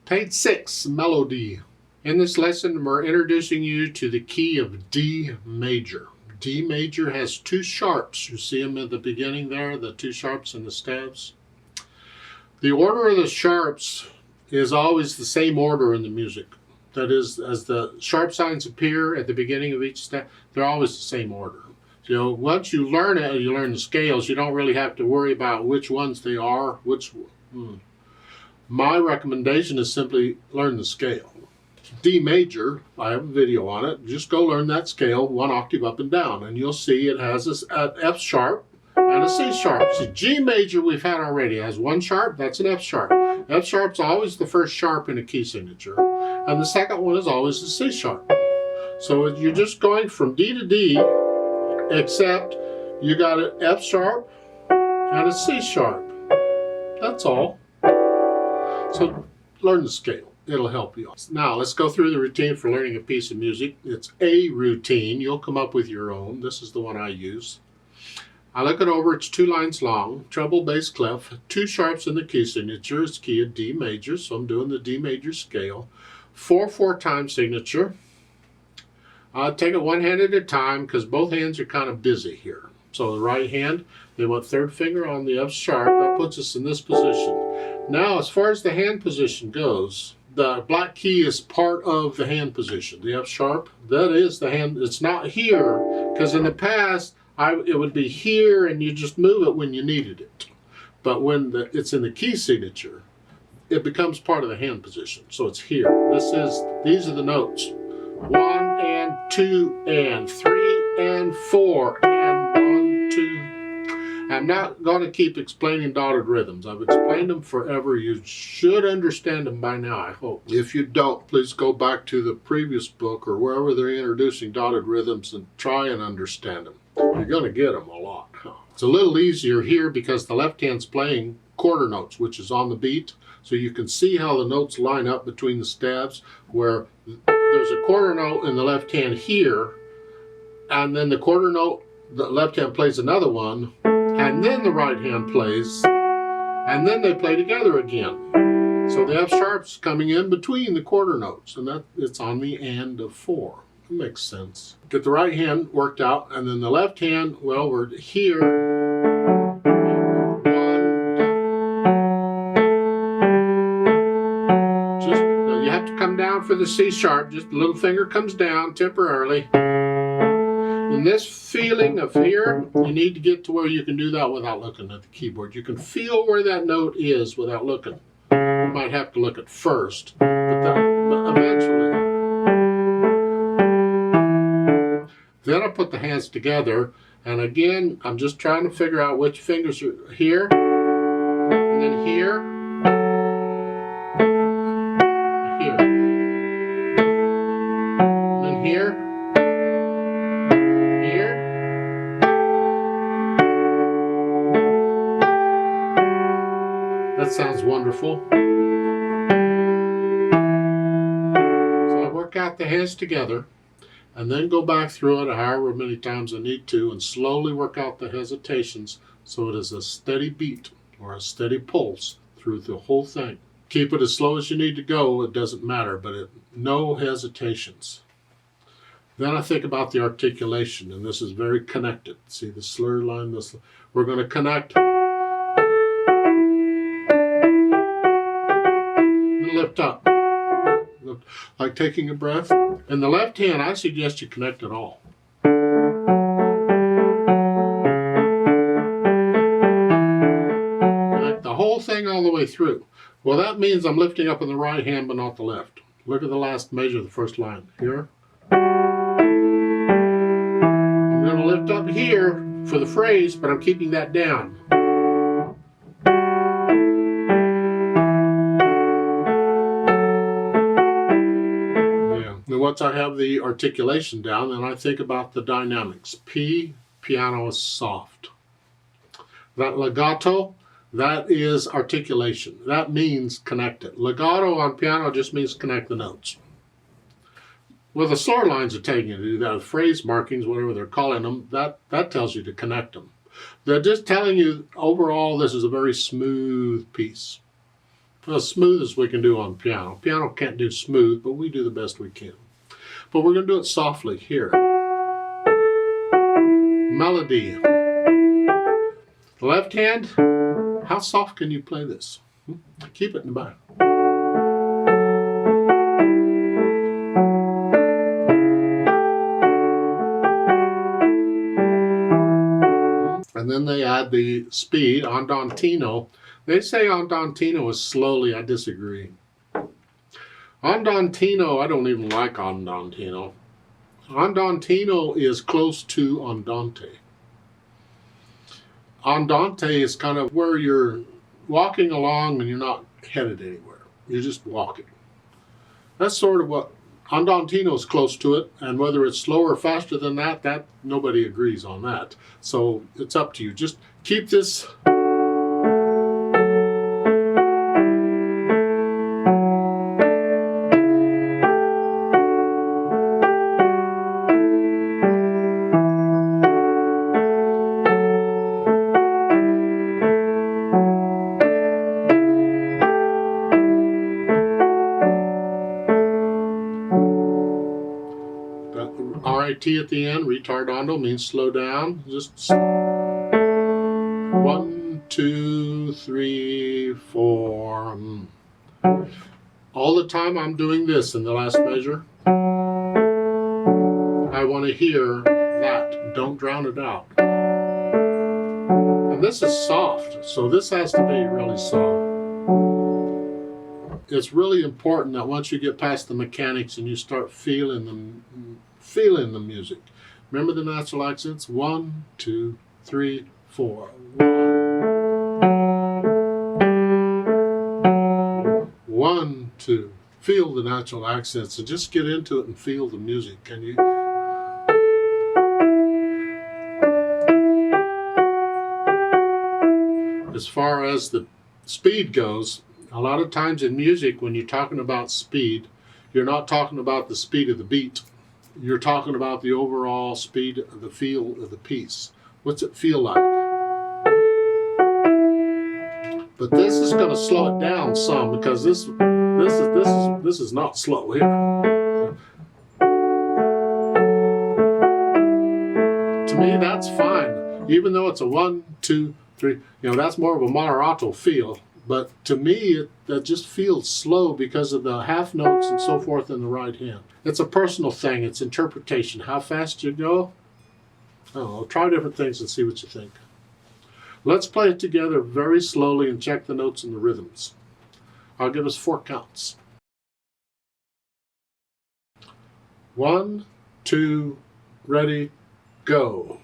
Page 6, Melody. In this lesson, we're introducing you to the key of D major. D major has two sharps. You see them at the beginning there, the two sharps and the stabs. The order of the sharps is always the same order in the music. That is, as the sharp signs appear at the beginning of each step, they're always the same order. So once you learn it, you learn the scales, you don't really have to worry about which ones they are. My recommendation is simply learn the scale. D major, I have a video on it. Just go learn that scale one octave up and down, and you'll see it has an F sharp and a C sharp. See, G major we've had already. It has one sharp, that's an F sharp. F sharp's always the first sharp in a key signature, and the second one is always the C sharp. So you're just going from D to D, except you got an F sharp and a C sharp. That's all. So learn the scale. It'll help you. Now let's go through the routine for learning a piece of music. It's a routine. You'll come up with your own. This is the one I use. I look it over. It's 2 lines long. Treble, bass, clef. 2 sharps in the key signature. It's key of D major, so I'm doing the D major scale. 4/4 time signature. I'll take it one hand at a time because both hands are kind of busy here. So the right hand, they want 3rd finger on the F sharp. That puts us in this position. Now, as far as the hand position goes, the black key is part of the hand position. The F sharp, that is the hand. It's not here, because in the past, it would be here and you just move it when you needed it. But when it's in the key signature, it becomes part of the hand position. So it's here. These are the notes. 1 and 2 and 3 and 4 and 1, 2. I'm not going to keep explaining dotted rhythms. I've explained them forever. You should understand them by now, I hope. If you don't, please go back to the previous book or wherever they're introducing dotted rhythms and try and understand them. You're going to get them a lot. It's a little easier here because the left hand's playing quarter notes, which is on the beat. So you can see how the notes line up between the stabs, where there's a quarter note in the left hand here, and then the quarter note, the left hand plays another one, and then the right hand plays, and then they play together again. So the F sharp's coming in between the quarter notes, and it's on the and of 4. That makes sense. Get the right hand worked out, and then the left hand, well, we're here. 1. Now you have to come down for the C sharp. Just the little finger comes down temporarily. In this feeling of here, you need to get to where you can do that without looking at the keyboard. You can feel where that note is without looking. You might have to look at first, but eventually. Then I put the hands together, and again, I'm just trying to figure out which fingers are here, and then here, here, and then here. That sounds wonderful. So I work out the hands together and then go back through it however many times I need to and slowly work out the hesitations so it is a steady beat or a steady pulse through the whole thing. Keep it as slow as you need to go, it doesn't matter, but no hesitations. Then I think about the articulation, and this is very connected. See the slur line? We're going to connect. Lift up, like taking a breath. In the left hand, I suggest you connect it all. Connect the whole thing all the way through. Well, that means I'm lifting up in the right hand, but not the left. Look at the last measure of the first line. Here. I'm going to lift up here for the phrase, but I'm keeping that down. Once I have the articulation down, then I think about the dynamics. P, piano is soft. That legato, that is articulation. That means connect it. Legato on piano just means connect the notes. Well, the slur lines are taking you to do that. Phrase markings, whatever they're calling them, that tells you to connect them. They're just telling you overall this is a very smooth piece. as smooth as we can do on piano. Piano can't do smooth, but we do the best we can. But we're going to do it softly here. Melody. Left hand, how soft can you play this? Keep it in the back. And then they add the speed, andantino. They say andantino is slowly. I disagree. Andantino, I don't even like andantino. Andantino is close to andante. Andante is kind of where you're walking along and you're not headed anywhere. You're just walking. That's sort of what andantino is close to it, and whether it's slower or faster than that, nobody agrees on that. So it's up to you. Just keep this. RIT at the end, retardando, means slow down. Just 1, 2, 3, 4. All the time I'm doing this in the last measure. I want to hear that. Don't drown it out. And this is soft, so this has to be really soft. It's really important that once you get past the mechanics and you start feeling the music. Remember the natural accents? 1, 2, 3, 4. 1, 2. Feel the natural accents and just get into it and feel the music. Can you? As far as the speed goes, a lot of times in music, when you're talking about speed, you're not talking about the speed of the beat. You're talking about the overall speed of the feel of the piece. What's it feel like? But this is going to slow it down some, because this is not slow here. To me, that's fine. Even though it's a 1, 2, 3, that's more of a moderato feel. But to me, that just feels slow because of the half notes and so forth in the right hand. It's a personal thing. It's interpretation. How fast you go? I don't know. Try different things and see what you think. Let's play it together very slowly and check the notes and the rhythms. I'll give us 4 counts. 1, 2, ready, go.